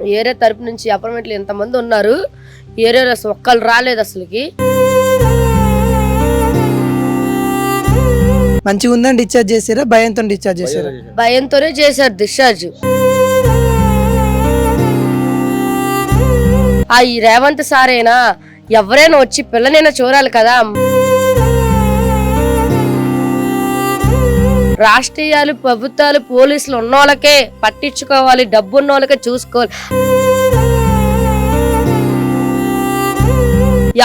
Area తరపు నుంచి అపార్ట్మెంట్లు ఎంతమంది ఉన్నారు, ఏరియాలో ఒక్కళ్ళు రాలేదు అసలుకి. మంచిగా ఉందని డిశ్చార్జ్ చేసారా, భయంతో డిశ్చార్జ్ చేసారా? భయంతోనే చేశారు డిశ్చార్జ్. ఈ రేవంత్ సారేనా, ఎవరైనా వచ్చి పిల్లనైనా చూడాలి కదా. రాష్ట్రీయాలు, ప్రభుత్వాలు, పోలీసులు ఉన్నోళ్ళకే పట్టించుకోవాలి, డబ్బు ఉన్నోళ్ళకే చూసుకోవాలి.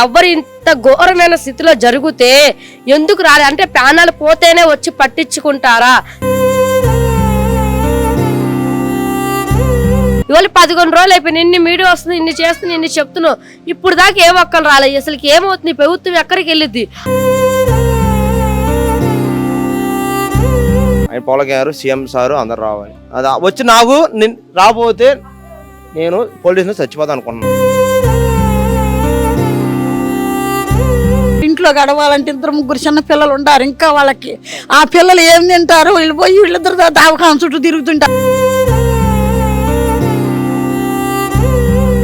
ఎవరు ఇంత ఘోరమైన స్థితిలో జరిగితే ఎందుకు రాలే అంటే ప్రాణాలు పోతేనే వచ్చి పట్టించుకుంటారా? ఇవాళ 11 రోజులు అయిపోయింది, ఇన్ని మీడియా వస్తుంది, ఇన్ని చేస్తుంది, ఇన్ని చెప్తున్నావు, ఇప్పుడు దాకా ఏ ఒక్కరు రాలేదు. అసలుకి ఏమవుతుంది, ప్రభుత్వం ఎక్కడికి వెళ్ళిద్ది? ఆయన పవన్ గారు, సీఎం సారు అందరు రావాలి. అది వచ్చి నాకు రాబోతే నేను పోలీసులు చచ్చిపోతాను అనుకున్నాను. ఇంట్లో గడవాలంటే 2-3 చిన్న పిల్లలు ఉంటారు, ఇంకా వాళ్ళకి ఆ పిల్లలు ఏం తింటారు? వీళ్ళు పోయి వీళ్ళిద్దరు దావకాం చుట్టూ తిరుగుతుంటారు.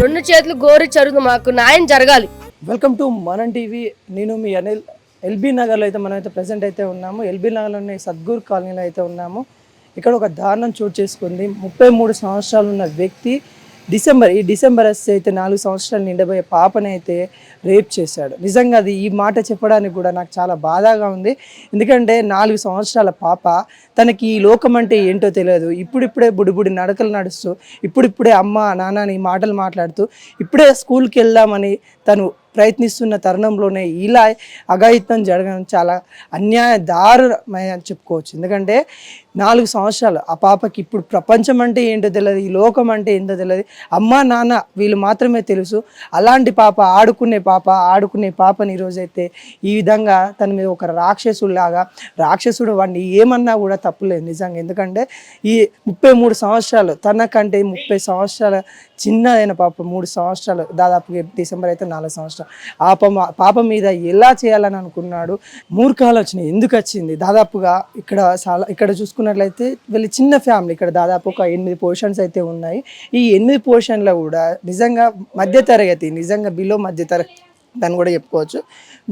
2 చేతులు గోరి చరుగు, మాకు న్యాయం జరగాలి. వెల్కమ్ టు మనం టీవీ. నేను మీ అనిల్. ఎల్బీ నగర్లో అయితే మనమైతే ప్రజెంట్ అయితే ఉన్నాము. ఎల్బీ నగర్లోనే సద్గురు కాలనీలో అయితే ఉన్నాము. ఇక్కడ ఒక దారుణం చోటు చేసుకుంది. 33 సంవత్సరాలు ఉన్న వ్యక్తి ఈ డిసెంబర్ వస్తే అయితే 4 సంవత్సరాలు నిండబోయే పాపనైతే రేప్ చేశాడు. నిజంగా అది ఈ మాట చెప్పడానికి కూడా నాకు చాలా బాధగా ఉంది. ఎందుకంటే 4 సంవత్సరాల పాప, తనకి ఈ లోకం అంటే ఏంటో తెలియదు. ఇప్పుడిప్పుడే బుడిబుడి నడకలు నడుస్తూ, ఇప్పుడిప్పుడే అమ్మ నాన్న అని మాటలు మాట్లాడుతూ, ఇప్పుడే స్కూల్కి వెళ్దామని తను ప్రయత్నిస్తున్న తరుణంలోనే ఇలా అఘాయిత్యం జరగడం చాలా దారుణమని చెప్పుకోవచ్చు. ఎందుకంటే 4 సంవత్సరాలు ఆ పాపకి ఇప్పుడు ప్రపంచం అంటే ఏంటో తెలియదు, ఈ లోకం అంటే ఏంటో తెలియదు. అమ్మ నాన్న వీళ్ళు మాత్రమే తెలుసు. అలాంటి పాప, ఆడుకునే పాపని ఈరోజైతే ఈ విధంగా తన మీద ఒక రాక్షసుడు వాడిని ఏమన్నా కూడా తప్పులేదు నిజంగా. ఎందుకంటే ఈ 33 సంవత్సరాలు, తనకంటే 30 సంవత్సరాల చిన్నదైన పాప, 3 సంవత్సరాలు, దాదాపు డిసెంబర్ అయితే 4 సంవత్సరాలు. పాప మీద ఎలా చేయాలని అనుకున్నాడు. మూర్ఖాలు వచ్చినాయి. ఎందుకు వచ్చింది? దాదాపుగా ఇక్కడ చూసుకున్నట్లయితే వీళ్ళు చిన్న ఫ్యామిలీ. ఇక్కడ దాదాపు ఒక 8 పోర్షన్స్ అయితే ఉన్నాయి. ఈ 8 పోర్షన్లో కూడా నిజంగా మధ్యతరగతి, నిజంగా బిలో మధ్యతరగతి దాన్ని కూడా చెప్పుకోవచ్చు.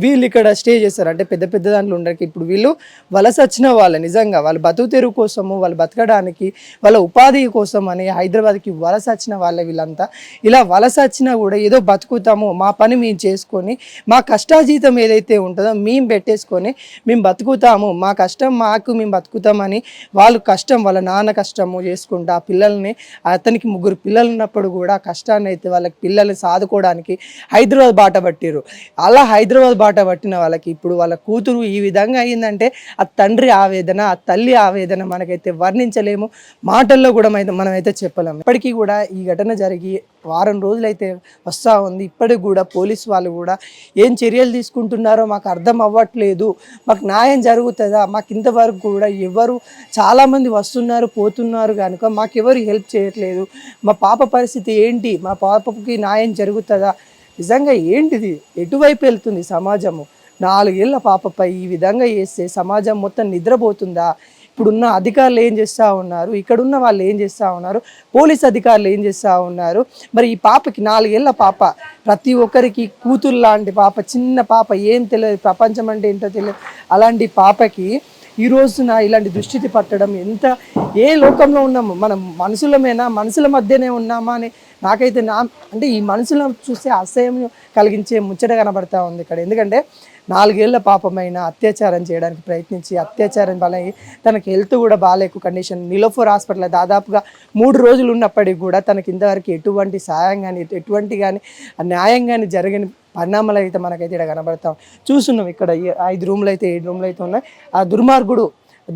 వీళ్ళు ఇక్కడ స్టే చేస్తారు. అంటే పెద్ద దాంట్లో ఉండడానికి ఇప్పుడు వీళ్ళు వలస వచ్చిన వాళ్ళు, నిజంగా వాళ్ళ బతుకు తెరువు కోసము, వాళ్ళు బతకడానికి, వాళ్ళ ఉపాధి కోసం అని హైదరాబాద్కి వలస వచ్చిన వాళ్ళే వీళ్ళంతా. ఇలా వలస వచ్చినా కూడా ఏదో బతుకుతాము, మా పని మేము చేసుకొని, మా కష్టాజీతం ఏదైతే ఉంటుందో మేము పెట్టేసుకొని మేము బతుకుతాము, మా కష్టం మేము బతుకుతామని వాళ్ళు కష్టం, వాళ్ళ నాన్న కష్టము చేసుకుంటా ఆ పిల్లల్ని, అతనికి 3 పిల్లలు ఉన్నప్పుడు కూడా కష్టాన్ని అయితే వాళ్ళకి పిల్లల్ని సాదుకోవడానికి హైదరాబాద్ బాట పట్టిరు. అలా హైదరాబాద్ బాట పట్టిన వాళ్ళకి ఇప్పుడు వాళ్ళ కూతురు ఈ విధంగా అయిందంటే ఆ తండ్రి ఆవేదన, ఆ తల్లి ఆవేదన మనకైతే వర్ణించలేము, మాటల్లో కూడా మనమైతే చెప్పలేము. ఇప్పటికీ కూడా ఈ ఘటన జరిగి వారం రోజులైతే వస్తూ ఉంది. ఇప్పటికి కూడా పోలీసు వాళ్ళు కూడా ఏం చర్యలు తీసుకుంటున్నారో మాకు అర్థం అవ్వట్లేదు, మాకు న్యాయం జరుగుతుందా, మాకు ఇంతవరకు కూడా చాలామంది వస్తున్నారు పోతున్నారు కనుక మాకెవరు హెల్ప్ చేయట్లేదు, మా పాప పరిస్థితి ఏంటి, మా పాపకి న్యాయం జరుగుతుందా, నిజంగా ఏంటిది, ఎటువైపు వెళ్తుంది సమాజము? 4 ఏళ్ల పాపపై ఈ విధంగా చేస్తే సమాజం మొత్తం నిద్రపోతుందా? ఇప్పుడున్న అధికారులు ఏం చేస్తూ ఉన్నారు, ఇక్కడున్న వాళ్ళు ఏం చేస్తూ ఉన్నారు, పోలీస్ అధికారులు ఏం చేస్తూ ఉన్నారు? మరి ఈ పాపకి 4 ఏళ్ల పాప, ప్రతి ఒక్కరికి కూతురు లాంటి పాప, చిన్న పాప, ఏం తెలియదు, ప్రపంచం అంటే ఏంటో తెలియదు, అలాంటి పాపకి ఈ రోజున ఇలాంటి దుస్థితి పట్టడం ఏ లోకంలో ఉన్నాము? మనం మనుషుల మధ్యనే ఉన్నామా అని నాకైతే అంటే ఈ మనుషులను చూస్తే అసహ్యం కలిగించే ముచ్చట కనబడతా ఉంది ఇక్కడ. ఎందుకంటే 4 ఏళ్ల పాపమైన అత్యాచారం చేయడానికి ప్రయత్నించి, అత్యాచారం వల్ల తనకి హెల్త్ కూడా బాగాలేకు కండిషన్, నిలోఫర్ హాస్పిటల్ దాదాపుగా 3 రోజులు ఉన్నప్పటికీ కూడా తనకి ఇంతవరకు ఎటువంటి సాయం కానీ, ఎటువంటి కానీ న్యాయం కానీ జరగని పరిణామాలు అయితే మనకైతే ఇక్కడ కనబడతాం. చూస్తున్నాం ఇక్కడ 5 రూమ్లు అయితే 7 రూమ్లు అయితే ఉన్నాయి. ఆ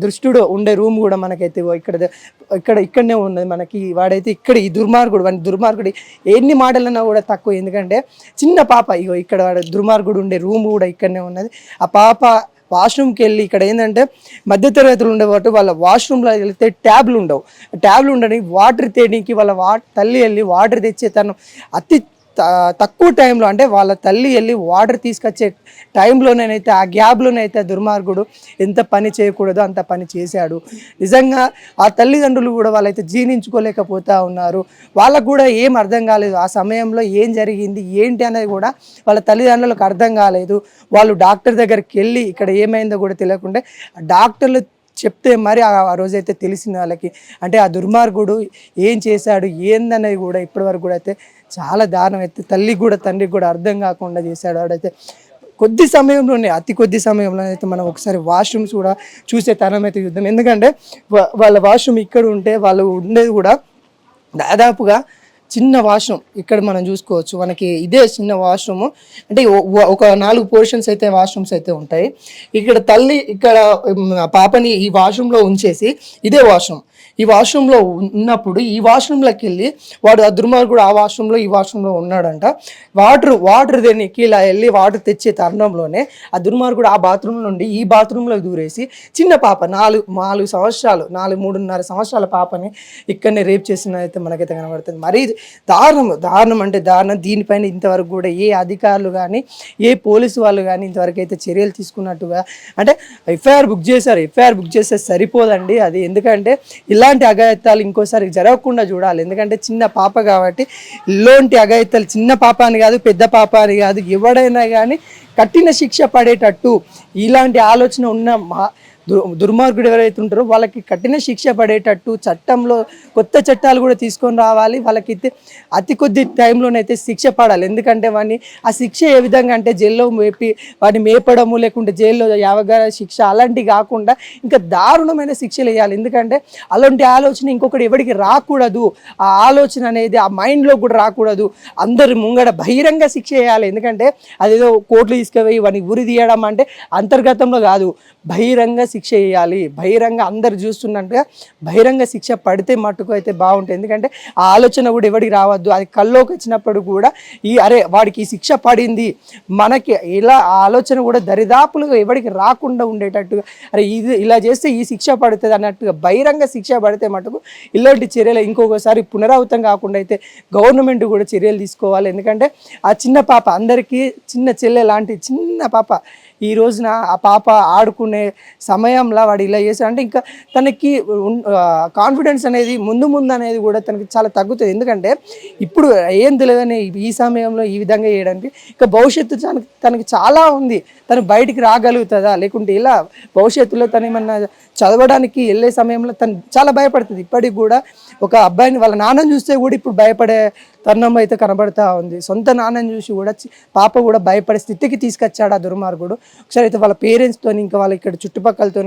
దుష్టుడు ఉండే రూమ్ కూడా మనకైతే ఇక్కడనే ఉన్నది మనకి. వాడైతే ఇక్కడ ఈ దుర్మార్గుడు ఎన్ని మాటలన్నా కూడా తక్కువ. ఎందుకంటే చిన్న పాప, ఇక్కడ దుర్మార్గుడు ఉండే రూమ్ కూడా ఇక్కడనే ఉన్నది. ఆ పాప వాష్రూమ్కి వెళ్ళి, ఇక్కడ ఏంటంటే మధ్యతరగతులు ఉండేవాటి వాళ్ళ వాష్రూమ్లో వెళ్తే ట్యాబ్లు ఉండవు. ఉండని వాటర్ తేడానికి వాళ్ళ తల్లి వెళ్ళి వాటర్ తెచ్చి తను అతి తక్కువ టైంలో అంటే వాళ్ళ తల్లి వెళ్ళి వాటర్ తీసుకొచ్చే టైంలోనైతే ఆ గ్యాప్లోనైతే దుర్మార్గుడు ఎంత పని చేయకూడదో అంత పని చేశాడు. నిజంగా ఆ తల్లిదండ్రులు కూడా వాళ్ళైతే జీర్ణించుకోలేకపోతా ఉన్నారు. వాళ్ళకు కూడా ఏం అర్థం కాలేదు ఆ సమయంలో ఏం జరిగింది ఏంటి అనేది కూడా వాళ్ళ తల్లిదండ్రులకు అర్థం కాలేదు. వాళ్ళు డాక్టర్ దగ్గరికి వెళ్ళి ఇక్కడ ఏమైందో కూడా తెలియకుండా డాక్టర్లు చెప్తే మరి ఆ రోజైతే తెలిసిన వాళ్ళకి అంటే ఆ దుర్మార్గుడు ఏం చేశాడు ఏందనేది కూడా ఇప్పటివరకు కూడా అయితే చాలా దారుణం అయితే తల్లికి కూడా తండ్రికి కూడా అర్థం కాకుండా చేశాడు. ఆడైతే కొద్ది సమయంలోనే అతి కొద్ది సమయంలో అయితే మనం ఒకసారి వాష్రూమ్స్ కూడా చూసే తరం అయితే చూద్దాం. ఎందుకంటే వాళ్ళ వాష్రూమ్ ఇక్కడ ఉంటే వాళ్ళు ఉండేది కూడా దాదాపుగా చిన్న వాష్రూమ్ ఇక్కడ మనం చూసుకోవచ్చు. మనకి ఇదే చిన్న వాష్రూమ్ అంటే ఒక 4 పోర్షన్స్ అయితే వాష్రూమ్స్ అయితే ఉంటాయి. ఇక్కడ తల్లి ఇక్కడ పాపని ఈ వాష్రూమ్లో ఉంచేసి ఇదే వాష్రూమ్ ఈ వాష్రూమ్లో ఉన్నప్పుడు ఈ వాష్రూమ్లోకి వెళ్ళి వాడు ఆ దుర్మార్గుడు ఆ వాష్రూమ్లో ఈ వాష్రూమ్లో ఉన్నాడంట. వాటర్ దేనికి ఇలా వెళ్ళి వాటర్ తెచ్చే తరుణంలోనే ఆ దుర్మార్గుడు ఆ బాత్రూమ్ నుండి ఈ బాత్రూంలోకి దూరేసి చిన్న పాప 4 సంవత్సరాలు 3.5 సంవత్సరాల పాపని ఇక్కడనే రేప్ చేసిన అయితే మనకైతే కనబడుతుంది. మరీ దారుణం అంటే దారుణం. దీనిపైన ఇంతవరకు కూడా ఏ అధికారులు కానీ ఏ పోలీసు వాళ్ళు కానీ ఇంతవరకు అయితే చర్యలు తీసుకున్నట్టుగా అంటే ఎఫ్ఐఆర్ బుక్ చేశారు. ఎఫ్ఐఆర్ బుక్ చేస్తే సరిపోదండి అది. ఎందుకంటే ఇలాంటి అఘాయిత్యాలు ఇంకోసారి జరగకుండా చూడాలి. ఎందుకంటే చిన్న పాప కాబట్టి ఇలాంటి అఘాయిత్యాలు చిన్న పాప అని కాదు పెద్ద పాప అని కాదు ఎవడైనా కానీ కఠిన శిక్ష పడేటట్టు ఇలాంటి ఆలోచన ఉన్న దుర్మార్గుడు ఎవరైతే ఉంటారో వాళ్ళకి కఠిన శిక్ష పడేటట్టు చట్టంలో కొత్త చట్టాలు కూడా తీసుకొని రావాలి. వాళ్ళకైతే అతి కొద్ది టైంలోనైతే శిక్ష పడాలి. ఎందుకంటే వాడిని ఆ శిక్ష ఏ విధంగా అంటే జైల్లో వాడిని మేపడము లేకుంటే జైల్లో యావగార శిక్ష అలాంటివి కాకుండా ఇంకా దారుణమైన శిక్షలు వేయాలి. ఎందుకంటే అలాంటి ఆలోచన ఇంకొకటి ఎవరికి రాకూడదు. ఆ ఆలోచన అనేది ఆ మైండ్లో కూడా రాకూడదు. అందరి ముంగడ బహిరంగ శిక్ష వేయాలి. ఎందుకంటే అదేదో కోర్టులు తీసుకుపోయి వాడిని ఉరి తీయడం అంటే అంతర్గతంలో కాదు బహిరంగ శిక్ష వేయాలి. బహిరంగ అందరు చూస్తున్నట్టుగా బహిరంగ శిక్ష పడితే మట్టుకు అయితే బాగుంటుంది. ఎందుకంటే ఆ ఆలోచన కూడా ఎవరికి రావద్దు. అది కల్లోకి వచ్చినప్పుడు కూడా వాడికి ఈ శిక్ష పడింది మనకి ఇలా ఆ ఆలోచన కూడా దరిదాపులుగా ఎవరికి రాకుండా ఉండేటట్టుగా ఇది ఇలా చేస్తే ఈ శిక్ష పడుతుంది అన్నట్టుగా బహిరంగ శిక్ష పడితే మటుకు ఇలాంటి చర్యలు ఇంకొకసారి పునరావృతం కాకుండా అయితే గవర్నమెంట్ కూడా చర్యలు తీసుకోవాలి. ఎందుకంటే ఆ చిన్న పాప అందరికీ చిన్న చెల్లె లాంటి చిన్న పాప ఈ రోజున ఆ పాప ఆడుకునే సమయంలో వాడు ఇలా చేశాడు అంటే ఇంకా తనకి కాన్ఫిడెన్స్ అనేది ముందు అనేది కూడా తనకి చాలా తగ్గుతుంది. ఎందుకంటే ఇప్పుడు ఏం తెలియదని ఈ సమయంలో ఈ విధంగా చేయడానికి ఇంకా భవిష్యత్తు తనకి చాలా ఉంది. తను బయటికి రాగలుగుతుందా లేకుంటే ఇలా భవిష్యత్తులో తను ఏమన్నా చదవడానికి వెళ్ళే సమయంలో తను చాలా భయపడుతుంది. ఇప్పటికి కూడా ఒక అబ్బాయిని వాళ్ళ నాన్నని చూస్తే కూడా ఇప్పుడు భయపడే తరుణం అయితే కనబడతా ఉంది. సొంత నాన్నని చూసి కూడా పాప కూడా భయపడే స్థితికి తీసుకొచ్చాడు ఆ దుర్మార్గుడు. ఒకసారి అయితే వాళ్ళ పేరెంట్స్తో ఇంకా వాళ్ళ ఇక్కడ చుట్టుపక్కలతో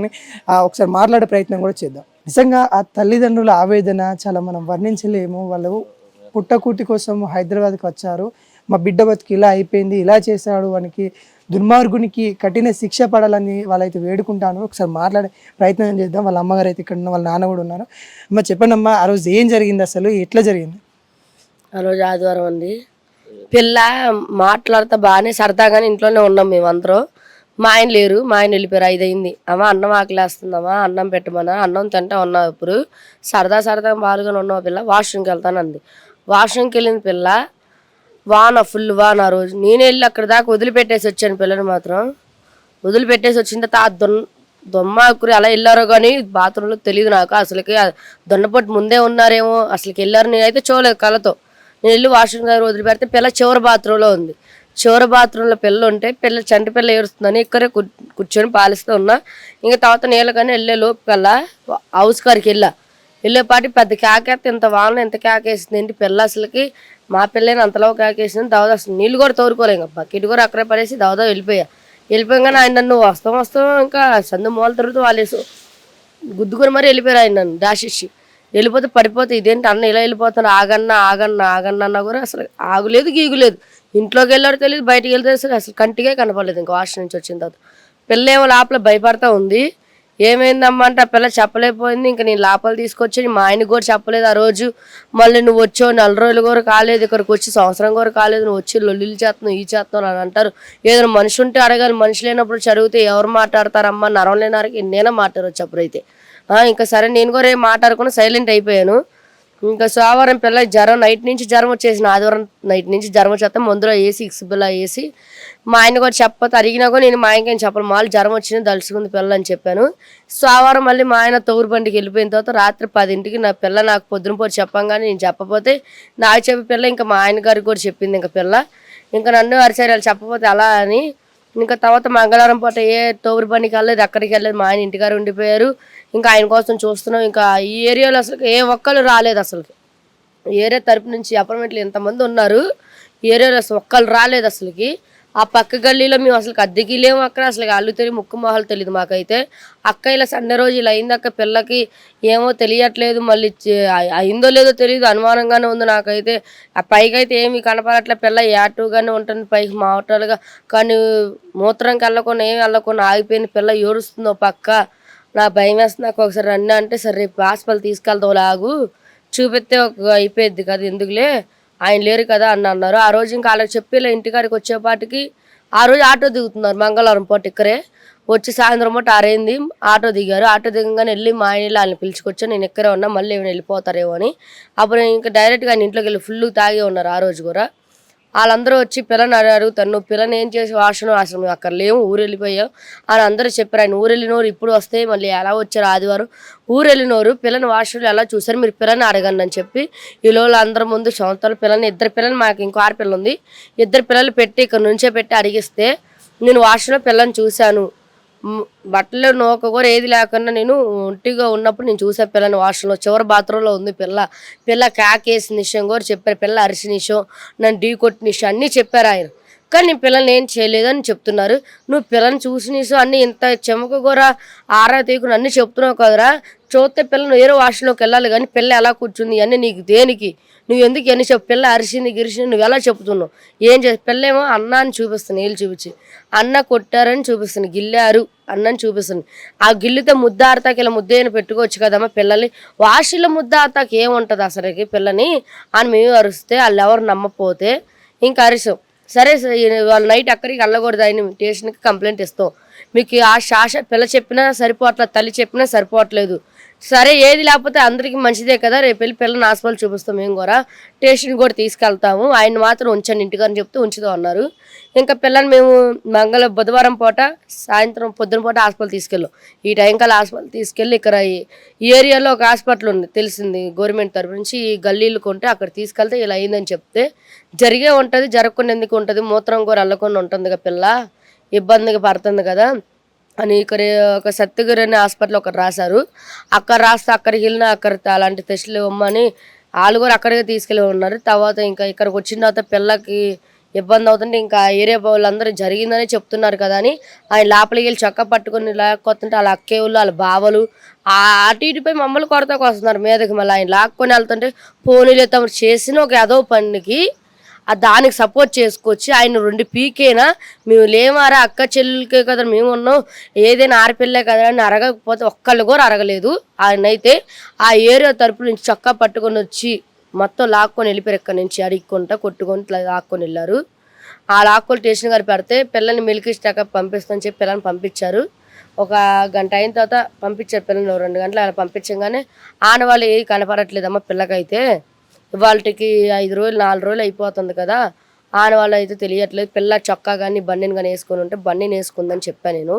ఒకసారి మాట్లాడే ప్రయత్నం కూడా చేద్దాం. నిజంగా ఆ తల్లిదండ్రుల ఆవేదన చాలా మనం వర్ణించలేము. వాళ్ళు పుట్టకూటి కోసం హైదరాబాద్కి వచ్చారు. మా బిడ్డ బతికి ఇలా అయిపోయింది ఇలా చేశాడు వానికి దుర్మార్గునికి కఠిన శిక్ష పడాలని వాళ్ళైతే వేడుకుంటాను. ఒకసారి మాట్లాడే ప్రయత్నం చేద్దాం. వాళ్ళ అమ్మగారు అయితే ఇక్కడ ఉన్న వాళ్ళ నాన్న కూడా ఉన్నారు. అమ్మ చెప్పండి అమ్మా ఆ రోజు ఏం జరిగింది అసలు ఎట్లా జరిగింది? ఆ రోజు ఆదివారం అండి. పిల్ల మాట్లాడుతా బాగానే సరదాగానే ఇంట్లోనే ఉన్నాం మేమందరం. మా ఆయన లేరు. మా ఆయన వెళ్ళిపోయారు. 5 అయింది. అమ్మ అన్నం ఆకలేస్తుందమ్మా అన్నం పెట్టమన్నా అన్నం తింటా ఉన్నావు. ఇప్పుడు సరదాగా బాలుగానే ఉన్నావు పిల్ల వాష్రూమ్కి వెళ్తాను అంది. వాష్రూమ్కి వెళ్ళింది పిల్ల ఫుల్ వాన. ఆ రోజు నేను వెళ్ళి అక్కడ దాకా వదిలిపెట్టేసి వచ్చాను. పిల్లని మాత్రం వదిలిపెట్టేసి వచ్చిన తర్వాత దొమ్మాకురి అలా వెళ్ళారో కానీ బాత్రూంలో తెలియదు నాకు. అసలుకి దొన్నపట్టు ముందే ఉన్నారేమో అసలుకి వెళ్ళారు. నేనైతే చూడలేదు కళ్ళతో. నేను వెళ్ళి వాష్రూమ్ దగ్గర వదిలిపెడితే పిల్ల చివరి బాత్రూంలో ఉంది. చివరి బాత్రూంలో పిల్ల ఉంటే చంటి పిల్ల ఏడుస్తుందని ఇక్కడే కూర్చొని పాలిస్తూ ఉన్నా. ఇంకా తర్వాత నీళ్ళ కానీ వెళ్ళే లోపు కల్లా హౌస్ కారికి వెళ్ళేపాటి పెద్ద కేకేస్తే ఇంత వాన ఎంత కేకేసింది ఏంటి పిల్ల అసలుకి మా పిల్లని అంతలో కేకేసింది. దావదా అసలు నీళ్ళు కూడా తోరుకోలేం. బకెట్ కూడా అక్కడే పడేసి దావదా వెళ్ళిపోయాగానే ఆయన నన్ను వస్తాం ఇంకా సందు మూల తిరుగుతూ వాళ్ళు గుద్దుకొని మరి వెళ్ళిపోయారు. ఆయన నన్ను డాషిచ్చి వెళ్ళిపోతే పడిపోతే ఇదేంటి అన్న ఇలా వెళ్ళిపోతాను ఆగన్నా కూడా అసలు ఆగులేదు గీగులేదు. ఇంట్లోకి వెళ్ళాడు తెలియదు బయటికి వెళ్తే అసలు కంటికే కనపడలేదు. ఇంకా వాష్ నుంచి వచ్చిన తర్వాత పిల్ల ఏమో లోపల భయపడతా ఉంది. ఏమైందమ్మా అంటే ఆ పిల్ల చెప్పలేకపోయింది. ఇంకా నేను లోపల తీసుకొచ్చి మా ఆయనకు కూడా చెప్పలేదు ఆ రోజు. మళ్ళీ నువ్వు వచ్చావు 4 రోజులు కూడా కాలేదు ఇక్కడికి వచ్చి సంవత్సరం కూడా కాలేదు నువ్వు వచ్చి లొల్లిలు చేస్తున్నావు ఈ చేస్తున్నావు అని అంటారు. ఏదైనా మనిషి ఉంటే అడగాలి. మనిషి లేనప్పుడు చదివితే ఎవరు మాట్లాడతారమ్మా నరం లేనారికి ఎన్నైనా మాట్లాడవచ్చు. అప్పుడైతే ఇంకా సరే నేను కూడా ఏం మాట్లాడకుండా సైలెంట్ అయిపోయాను. ఇంకా సోమవారం పిల్ల జ్వరం నైట్ నుంచి జ్వరం వచ్చేసింది. ఆదివారం నైట్ నుంచి జ్వరం వచ్చేస్తే మందులో వేసి ఇక్స్ పిల్ల వేసి మా ఆయన కూడా చెప్పతే అడిగినా కూడా నేను మా ఆయనకి ఏం చెప్పను, మాలు జ్వరం వచ్చింది దలుచుకుంది పిల్ల అని చెప్పాను. సోమవారం మళ్ళీ మా ఆయన తోరు బండికి వెళ్ళిపోయిన తర్వాత రాత్రి 10ంటికి నా పిల్ల నాకు పొద్దున పూట చెప్పంగానే నేను చెప్పపోతే నాకు చెప్పి పిల్ల ఇంకా మా ఆయన గారికి కూడా చెప్పింది. ఇంకా పిల్ల ఇంకా నన్ను అరిచారు చెప్పపోతే అలా అని. ఇంకా తర్వాత మంగళవారం పూట ఏ తోరు బండికి వెళ్ళలేదు, ఎక్కడికి వెళ్ళలేదు, మా ఆయన ఇంటికారు ఉండిపోయారు. ఇంకా ఆయన కోసం చూస్తున్నాం. ఇంకా ఈ ఏరియాలో అసలు ఏ ఒక్కరు రాలేదు. అసలు ఏరియా తరపు నుంచి అపార్ట్మెంట్లు ఎంతమంది ఉన్నారు, ఏరియాలో అసలు ఒక్కరు రాలేదు. అసలుకి ఆ పక్క గల్లీలో మేము అసలు అద్దెకి లేము. అక్కడ అసలు అల్లు తెలియదు, ముక్కు మొహాలు తెలియదు మాకైతే. అక్క ఇలా సండే రోజు ఇలా అయిందక్క పిల్లకి ఏమో తెలియట్లేదు, మళ్ళీ అయిందో లేదో తెలియదు, అనుమానంగానే ఉంది నాకైతే. ఆ పైకి అయితే ఏమి కనపడట్లే, పిల్ల యాక్టివ్గానే ఉంటుంది పైకి మాటలుగా, కానీ మూత్రంకి వెళ్ళకుండా ఏమి వెళ్ళకుండా ఆగిపోయింది. పిల్ల ఏడుస్తుందో పక్క. నా భయం వేస్తుంది. నాకు ఒకసారి రండి అంటే సరే రేపు హాస్పిటల్ తీసుకెళ్తావు లాగు చూపిస్తే ఒక అయిపోయింది కదా ఎందుకులే ఆయన లేరు కదా అని అన్నారు. ఆ రోజు ఇంకా వాళ్ళకి చెప్పి ఇంటికాడికి వచ్చేపాటికి ఆ రోజు ఆటో దిగుతున్నారు మంగళవారం పూట ఇక్కడే వచ్చి సాయంత్రం పూట 6 అయింది ఆటో దిగారు. ఆటో దిగంగానే వెళ్ళి మా ఆయన వాళ్ళని పిలుచుకొచ్చి నేను ఇక్కడే ఉన్నా మళ్ళీ ఏమైనా వెళ్ళిపోతారేమో అని. అప్పుడు ఇంకా డైరెక్ట్గా ఆయన ఇంట్లోకి వెళ్ళి ఫుల్ తాగే ఉన్నారు. ఆ రోజు కూడా వాళ్ళందరూ వచ్చి పిల్లని అడుగుతారు, నువ్వు పిల్లని ఏం చేసి ఆశ్రమం అక్కడ లేవు ఊరు వెళ్ళిపోయావు అని అందరూ చెప్పారు. ఆయన ఊరు వెళ్ళినోరు ఇప్పుడు వస్తే మళ్ళీ ఎలా వచ్చారు ఆదివారం ఊరు వెళ్ళినోరు పిల్లని వాష్రూమ్లో ఎలా చూసారు మీరు పిల్లని అడగండి అని చెప్పి ఈ రోజు అందరి ముందు సంవత్సరాలు పిల్లని 2 పిల్లలు మాకు ఇంకో 6 పిల్లలు ఉంది 2 పిల్లలు పెట్టి ఇక్కడ నుంచే పెట్టి అడిగిస్తే నేను వాష్రూమ్లో పిల్లని చూశాను, బట్టలు నూక కూడా ఏది లేకుండా నేను ఒంటిగా ఉన్నప్పుడు నేను చూసా పిల్లని వాష్రూమ్లో చివరి బాత్రూంలో ఉంది పిల్ల కేకేసిన విషయం కూడా చెప్పారు, పిల్ల అరిసిన విషయం నన్ను ఢీ కొట్టిన విషయం అన్నీ చెప్పారు ఆయన. కానీ నేను పిల్లల్ని ఏం చేయలేదని చెప్తున్నారు. నువ్వు పిల్లని చూసిన విషయం అన్నీ ఇంత చెమక కూడా ఆరా తీయకుండా అన్నీ చెప్తున్నావు కదరా, చూస్తే పిల్లని వేరే వాష్రూమ్లోకి వెళ్ళాలి కానీ పిల్ల ఎలా కూర్చుంది ఇవన్నీ నీకు దేనికి, నువ్వు ఎందుకు ఎన్ని చెప్పు, పిల్ల అరిసింది గిరిసింది నువ్వు ఎలా చెప్తున్నావు, ఏం చేసి పిల్లేమో అన్నాన్ని చూపిస్తాను ఏళ్ళు చూపించి అన్న కొట్టారని చూపిస్తాను, గిల్లారు అన్నని చూపిస్తాను. ఆ గిల్లితే ముద్ద ఆడతాకి ఇలా ముద్ద పెట్టుకోవచ్చు కదమ్మా పిల్లల్ని, వాషిలో ముద్ద ఆడతాకి ఏముంటుంది అసలుకి పిల్లని అని మేము అరిస్తే వాళ్ళు ఎవరు నమ్మకపోతే ఇంకా అరిసాం. సరే వాళ్ళ నైట్ అక్కడికి వెళ్ళకూడదు ఆయన స్టేషన్కి కంప్లైంట్ ఇస్తాం, మీకు ఆ శాష పిల్ల చెప్పినా సరిపోవట్లేదు తల్లి చెప్పినా సరిపోవట్లేదు, సరే ఏది లేకపోతే అందరికీ మంచిదే కదా రేపు వెళ్ళి పిల్లని హాస్పిటల్ చూపిస్తాం మేము కూడా స్టేషన్కి కూడా తీసుకెళ్తాము, ఆయన మాత్రం ఉంచండి ఇంటికని చెప్తే ఉంచుదాం అన్నారు. ఇంకా పిల్లని మేము బుధవారం పూట సాయంత్రం పొద్దున పూట హాస్పిటల్ తీసుకెళ్ళాం. ఈ టైం కల్లా హాస్పిటల్ తీసుకెళ్ళి ఇక్కడ ఈ ఏరియాలో ఒక హాస్పిటల్ ఉంది తెలిసింది గవర్నమెంట్ తరఫు నుంచి, ఈ గల్లీలు కొంటే అక్కడ తీసుకెళ్తే ఇలా అయిందని చెప్తే జరిగే ఉంటుంది జరగకుండా ఎందుకు ఉంటుంది, మూత్రం కూడా అల్లకుండా ఉంటుంది కదా పిల్ల ఇబ్బందిగా పడుతుంది కదా అని ఇక్కడ ఒక సత్యగిరి అనే హాస్పిటల్ ఒకటి రాశారు. అక్కడ రాస్తే అక్కడికి వెళ్ళినా అక్కడ అలాంటి టెస్టులు ఇవ్వమని వాళ్ళు కూడా అక్కడికి తీసుకెళ్ళి ఉన్నారు. తర్వాత ఇంకా ఇక్కడికి వచ్చిన తర్వాత పిల్లకి ఇబ్బంది అవుతుంటే ఇంకా ఏరియా వాళ్ళందరూ జరిగిందని చెప్తున్నారు కదా అని ఆయన లోపలికి వెళ్ళి చక్క పట్టుకుని లేకపోతుంటే వాళ్ళ అక్కేవులు వాళ్ళ బావలు అటు ఇటుపై మమ్మల్ని కొరతకు వస్తున్నారు మీదకి. మళ్ళీ ఆయన లాక్కొని వెళ్తుంటే పోనీలే తమరు చేసిన ఒక ఏదో పనికి దానికి సపోర్ట్ చేసుకొచ్చి ఆయన 2 పీకేనా మేము లేమారా అక్క చెల్లెలకే కదా మేము ఉన్నాం ఏదైనా ఆడపిల్లే కదా అని అరగకపోతే ఒక్కళ్ళు కూడా అరగలేదు. ఆయన అయితే ఆ ఏరియా తరపు నుంచి చక్క పట్టుకొని వచ్చి మొత్తం లాక్కొని వెళ్ళిపోయారు, ఎక్కడి నుంచి అడిక్కుంటా కొట్టుకొని లాక్కొని వెళ్ళారు. ఆ లాక్కొని స్టేషన్ గారు పెడితే పిల్లల్ని మిల్క్ స్టాక్ పంపిస్తామని చెప్పి పిల్లల్ని పంపించారు. ఒక గంట అయిన తర్వాత పంపించారు పిల్లల్ని 2 గంటలు అలా పంపించగానే ఆనవాళ్ళు ఏవి కనపడట్లేదమ్మా పిల్లకైతే, వాళ్ళకి 5 రోజులు 4 రోజులు అయిపోతుంది కదా ఆనవాళ్ళు అయితే తెలియట్లేదు. పిల్ల చొక్కా కానీ బన్నీని కానీ వేసుకొని ఉంటే బన్నీని వేసుకుందని చెప్పాను నేను,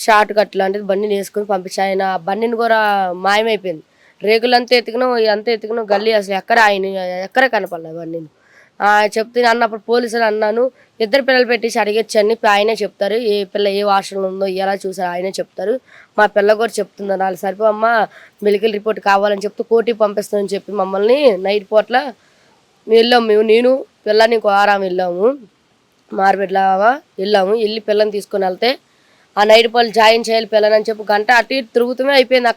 షార్ట్ కట్ లాంటిది బన్నీని వేసుకొని పంపించి ఆయన బన్నీని కూడా మాయమైపోయింది. రేకులు అంతా ఎతికినాం గల్లీ అసలు ఎక్కడ కనపడలేదు బన్నీని చెప్తే అన్నప్పుడు పోలీసులు అన్నాను 2 పిల్లలు పెట్టేసి అడిగచ్చు అని ఆయనే చెప్తారు, ఏ పిల్ల ఏ వాషన్లో ఉందో ఎలా చూసారు ఆయనే చెప్తారు. మా పిల్ల కూడా చెప్తున్నారు వాళ్ళు సరిపోమ్మా మెడికల్ రిపోర్ట్ కావాలని చెప్తూ కోర్టుకి పంపిస్తామని చెప్పి మమ్మల్ని నైట్ పూట్ల వెళ్ళాము నేను పిల్లని ఇంకో ఆరాం వెళ్ళాము మార్బెడ్లావా వెళ్ళాము. వెళ్ళి పిల్లని తీసుకొని వెళ్తే ఆ నైట్ పూట జాయిన్ చేయాలి పిల్లని చెప్పి గంట అటు ఇటు తిరుగుతూనే అయిపోయింది.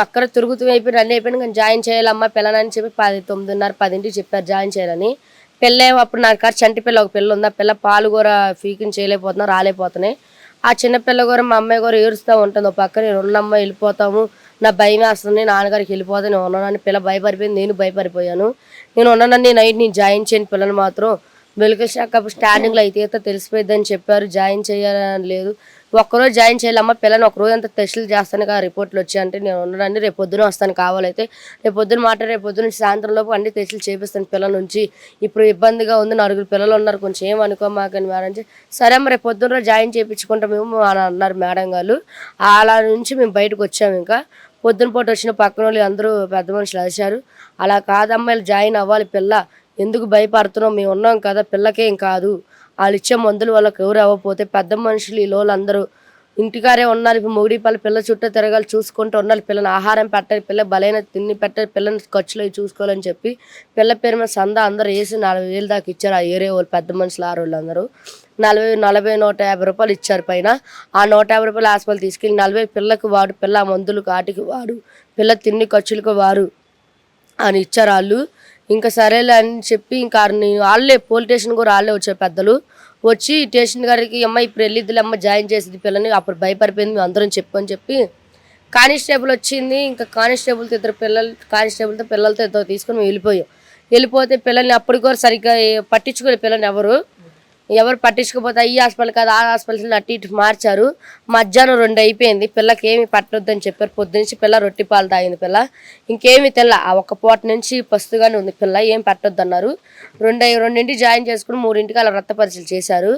అక్కడ తిరుగుతూ అయిపోయి అన్నీ అయిపోయింది కానీ జాయిన్ చేయాలమ్మా పిల్లని చెప్పి 9:30 10 చెప్పారు జాయిన్ చేయాలని. పిల్లేమో అప్పుడు నాకు చంటి పిల్ల ఒక పిల్ల ఉంది, ఆ పిల్ల పాలు కూడా ఫీకిని చేయలేకపోతున్నా రాలేకపోతున్నాయి. ఆ చిన్న పిల్ల కూడా మా అమ్మాయి కూడా ఏడుస్తూ ఉంటుంది ఒక పక్క, నేను ఉన్నమ్మ వెళ్ళిపోతాము నా భయం వేస్తుంది నాన్నగారికి వెళ్ళిపోతా నేను ఉన్నానని పిల్ల భయపడిపోయింది, నేను భయపడిపోయాను. నేను ఉన్నానని నైట్ నేను జాయిన్ చేయని పిల్లలు మాత్రం మెడికల్ షాక్ స్టాండింగ్లో అయితే తెలిసిపోయిందని చెప్పారు, జాయిన్ చేయాలని లేదు ఒక్కరోజు జాయిన్ చేయాలమ్మా పిల్లని ఒకరోజు అంతా టెస్టులు చేస్తాను కదా రిపోర్ట్లు వచ్చాయంటే నేను ఉన్నానండి రేపు పొద్దున వస్తాను కావాలైతే రేపు పొద్దున రేపు పొద్దున నుంచి సాయంత్రం లోపు అన్ని టెస్టులు చేపిస్తాను పిల్లల నుంచి ఇప్పుడు ఇబ్బందిగా ఉంది 4 పిల్లలు ఉన్నారు కొంచెం ఏమనుకో మాకని మేడం సరే అమ్మ రేపు పొద్దున్న జాయిన్ చేయించుకుంటాం మేము అని అన్నారు మేడం గారు. అలా నుంచి మేము బయటకు వచ్చాము. ఇంకా పొద్దున పూట వచ్చిన పక్కన వాళ్ళు అందరూ పెద్ద మనుషులు అరిచారు, అలా కాదమ్మా వీళ్ళు జాయిన్ అవ్వాలి పిల్ల, ఎందుకు భయపడుతున్నాం, మేము ఉన్నాం కదా పిల్లకేం కాదు, వాళ్ళు ఇచ్చే మందులు వాళ్ళకి ఎవరు అవ్వకపోతే పెద్ద మనుషులు ఈ లోళ్ళు అందరూ ఇంటికారే ఉన్నారు. ఇప్పుడు మొగిడిపల్లి పిల్ల చుట్టూ తిరగాలి చూసుకుంటూ ఉండాలి, పిల్లని ఆహారం పెట్టాలి, పిల్ల బలైన తిండి పెట్టాలి, పిల్లని ఖర్చులు అవి చూసుకోవాలని చెప్పి పిల్ల పేరు మీద సందా అందరూ వేసి 4,000 దాకా ఇచ్చారు. ఆ ఏరియా వాళ్ళు పెద్ద మనుషులు ఆ రోజులు అందరూ 150 రూపాయలు ఇచ్చారు పైన. ఆ 150 రూపాయలు హాస్పిటల్ తీసుకెళ్ళి 40 పిల్లకి వాడు, పిల్ల మందులు కాటికి వాడు, పిల్ల తిండి ఖర్చులకు వారు అని ఇచ్చారు వాళ్ళు. ఇంకా సరేలే అని చెప్పి ఇంకా వాళ్ళే పోలీస్ స్టేషన్ కూడా వాళ్ళే వచ్చారు పెద్దలు వచ్చి స్టేషన్ గారికి అమ్మ ఇప్పుడు వెళ్ళిద్దులే అమ్మ జాయిన్ చేసేది పిల్లని, అప్పుడు భయపడిపోయింది మేము అందరం చెప్పని చెప్పి కానిస్టేబుల్ వచ్చింది. ఇంకా కానిస్టేబుల్తో 2 పిల్లలు కానిస్టేబుల్తో పిల్లలతో 2 తీసుకొని మేము వెళ్ళిపోతే పిల్లల్ని అప్పుడు కూడా సరిగ్గా పట్టించుకోలే పిల్లని ఎవరు పట్టించుకోపోతే ఈ హాస్పిటల్ కాదు ఆ హాస్పిటల్ అటు ఇటు మార్చారు. మధ్యాహ్నం 2 అయిపోయింది, పిల్లకి ఏమి పట్టొద్దని చెప్పారు. పొద్దునుంచి పిల్ల రొట్టి పాలు తాగింది పిల్ల, ఇంకేమి తెల్ల ఆ ఒక్క పూట నుంచి పస్తుగానే ఉంది పిల్ల, ఏం పట్టొద్దు అన్నారు. 2 జాయిన్ చేసుకుని 3 అలా రక్త పరీక్షలు చేశారు.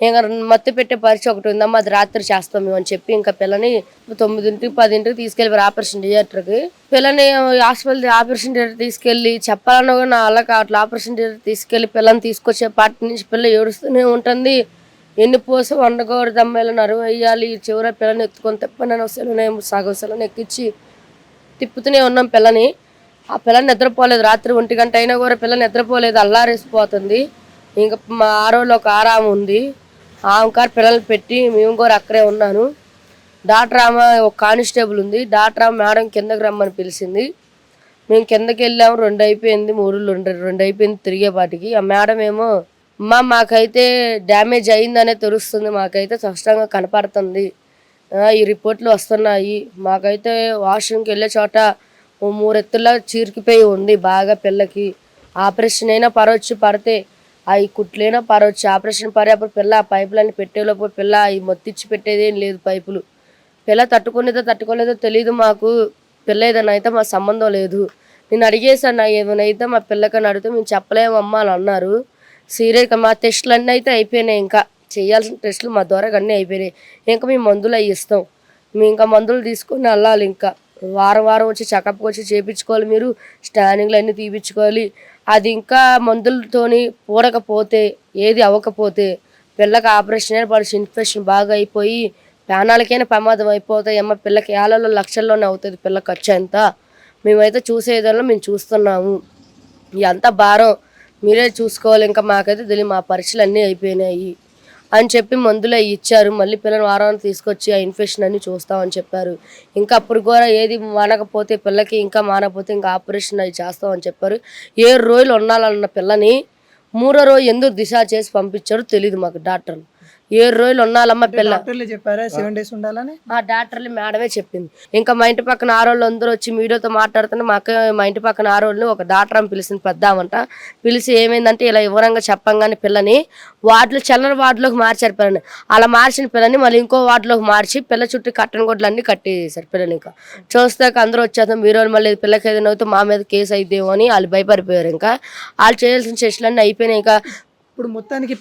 ఇంకా మత్తు పెట్టే పరీక్ష ఒకటి ఉందమ్మా అది రాత్రి చేస్తాం మేము అని చెప్పి ఇంకా పిల్లని 9, 10 తీసుకెళ్ళి ఆపరేషన్ థియేటర్కి పిల్లని హాస్పిటల్ ఆపరేషన్ థియేటర్ తీసుకెళ్ళి చెప్పాలన్నా కూడా నా అలా అట్లా ఆపరేషన్ థియేటర్ తీసుకెళ్ళి పిల్లని తీసుకొచ్చే పాటి నుంచి పిల్ల ఏడుస్తూనే ఉంటుంది. ఎన్ని పోసం వండకూడదు అమ్మాయిలు నరువు వేయాలి, చివర పిల్లని ఎత్తుకొని తెప్పనని వస్తేనే సగం సెలను ఎక్కించి తిప్పుతూనే ఉన్నాం పిల్లని. ఆ పిల్లని నిద్రపోలేదు, రాత్రి 1 గంట అయినా కూడా పిల్లని నిద్రపోలేదు, అల్లారేసిపోతుంది. ఇంకా మా ఆరోలో ఒక ఆరామ ఉంది, ఆమె పిల్లలు పెట్టి మేము కూడా అక్కడే ఉన్నాను. డాక్టర్ ఆమె ఒక కానిస్టేబుల్ ఉంది, డాక్టర్ ఆమె మేడం కిందకి రమ్మని పిలిచింది. మేము కిందకి వెళ్ళాము, 2 అయిపోయింది, 2 అయిపోయింది తిరిగేపాటికి. ఆ మేడం ఏమో అమ్మ మాకైతే డ్యామేజ్ అయిందనే తెలుస్తుంది, మాకైతే స్పష్టంగా కనపడుతుంది, ఈ రిపోర్ట్లు వస్తున్నాయి, మాకైతే వాష్రూమ్కి వెళ్ళే చోట 3 ఎత్తుల్లో చీరికిపోయి ఉంది బాగా, పిల్లకి ఆపరేషన్ అయినా పరవచ్చు, పడితే అవి కుట్లైనా పరవచ్చు, ఆపరేషన్ పడే అప్పుడు పిల్ల ఆ పైపులన్నీ పెట్టేలోపు పిల్ల ఈ మొత్తిచ్చి పెట్టేదేం లేదు పైపులు. పిల్ల తట్టుకోలేదో తెలియదు మాకు, పిల్ల ఏదైనా అయితే మా సంబంధం లేదు. నేను అడిగేసాను ఏమైనా అయితే మా పిల్లకని అడిగితే మేము చెప్పలేమమ్మా అని అన్నారు. సీరియస్గా మా టెస్టులు అన్నీ అయితే అయిపోయినాయి, ఇంకా చేయాల్సిన టెస్టులు మా ద్వారా అన్నీ అయిపోయినాయి. ఇంకా మేము మందులు అవి ఇస్తాం, మేము ఇంకా మందులు తీసుకొని వెళ్ళాలి. ఇంకా వారం వచ్చి చెకప్కి వచ్చి చేయించుకోవాలి, మీరు స్కానింగ్లు అన్నీ తీపించుకోవాలి. అది ఇంకా మందులతోని పూడకపోతే ఏది అవ్వకపోతే పిల్లకి ఆపరేషన్ పడిచి ఇన్ఫెక్షన్ బాగా అయిపోయి ప్రాణాలకైనా ప్రమాదం అయిపోతాయి అమ్మ. పిల్లకి ఏళ్ళలో లక్షల్లోనే అవుతుంది పిల్ల ఖర్చు అంతా. మేమైతే చూసేదాల్లో మేము చూస్తున్నాము, ఎంత భారం మీరే చూసుకోవాలి, ఇంకా మాకైతే తెలియదు, మా పరీక్షలు అన్నీ అయిపోయినాయి అని చెప్పి మందులు అవి ఇచ్చారు. మళ్ళీ పిల్లలు వారానికి తీసుకొచ్చి ఆ ఇన్ఫెక్షన్ అన్నీ చూస్తామని చెప్పారు. ఇంకా అప్పుడు కూడా ఏది మానకపోతే పిల్లకి ఇంకా మానకపోతే ఇంకా ఆపరేషన్ అవి చేస్తామని చెప్పారు. 7 రోజులు ఉండాలన్న పిల్లని 3వ రోజు ఎందుకు డిశ్చార్జ్ చేసి పంపించారు తెలియదు మాకు. డాక్టర్లు 7 రోజులు ఉన్నాలమ్మ పిల్ల చెప్పారా 7 days ఉండాలని? ఆ డాక్టర్లు మేడమే చెప్పింది. ఇంకా మా ఇంటి పక్కన ఆరోళ్ళు అందరూ వచ్చి మీడియాతో మాట్లాడుతుంటే మా ఇంటి పక్కన ఆరోళ్ళని ఒక డాక్టర్ అని పిలిచింది పెద్దామంట. పిలిచి ఏమైందంటే ఇలా వివరంగా చెప్పంగానే పిల్లని చల్లర వార్డులోకి మార్చారు పిల్లని. అలా మార్చిన పిల్లని మళ్ళీ ఇంకో వార్డులోకి మార్చి పిల్ల చుట్టూ కట్టని గొడ్లు అన్నీ కట్టేసారు పిల్లని. ఇంకా చూస్తాక అందరూ వచ్చేస్తాం మీరు మళ్ళీ పిల్లకి ఏదైనా అవుతే మా మీద కేసు అయితేమో అని వాళ్ళు భయపడిపోయారు. ఇంకా వాళ్ళు చేయాల్సిన టెస్టులు అన్నీ అయిపోయినాయి. ఇంకా ఇప్పుడు మొత్తానికి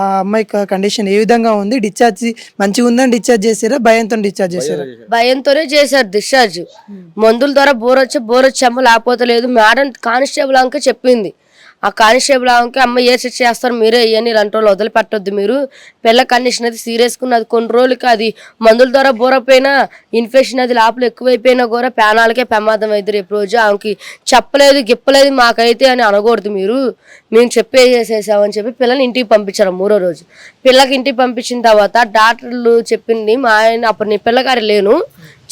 ఆ అమ్మాయి కండిషన్ ఏ విధంగా ఉంది? డిశ్చార్జ్ మంచిగా ఉందని డిశ్చార్జ్ చేసారా, భయంతో డిశ్చార్జ్ చేసారా? భయంతోనే చేశారు డిశ్చార్జ్. మందుల ద్వారా బోరొచ్చామో లేకపోతే లేదు. మేడం కానిస్టేబుల్ అంక చెప్పింది, ఆ కానిస్టేబుల్ ఆమెకి అమ్మ ఏ శిక్ష చేస్తారు మీరే ఇవన్నీ ఇలాంటి వాళ్ళు వదిలిపెట్టొద్దు, మీరు పిల్ల కండిషన్ అది సీరియస్గా ఉన్నది, కొన్ని రోజులకి అది మందుల ద్వారా బోరపోయినా ఇన్ఫెక్షన్ అది లోపల ఎక్కువైపోయినా కూడా ప్రాణాలకే ప్రమాదం అవుతుంది. రేపు రోజు ఆమెకి చెప్పలేదు గిప్పలేదు మాకైతే అని అనకూడదు, మేము చెప్పేసేసామని చెప్పి పిల్లల్ని ఇంటికి పంపించారు 3వ రోజు. పిల్లకి ఇంటికి పంపించిన తర్వాత డాక్టర్లు చెప్పింది మా ఆయన, అప్పుడు నేను పిల్లగారి లేను,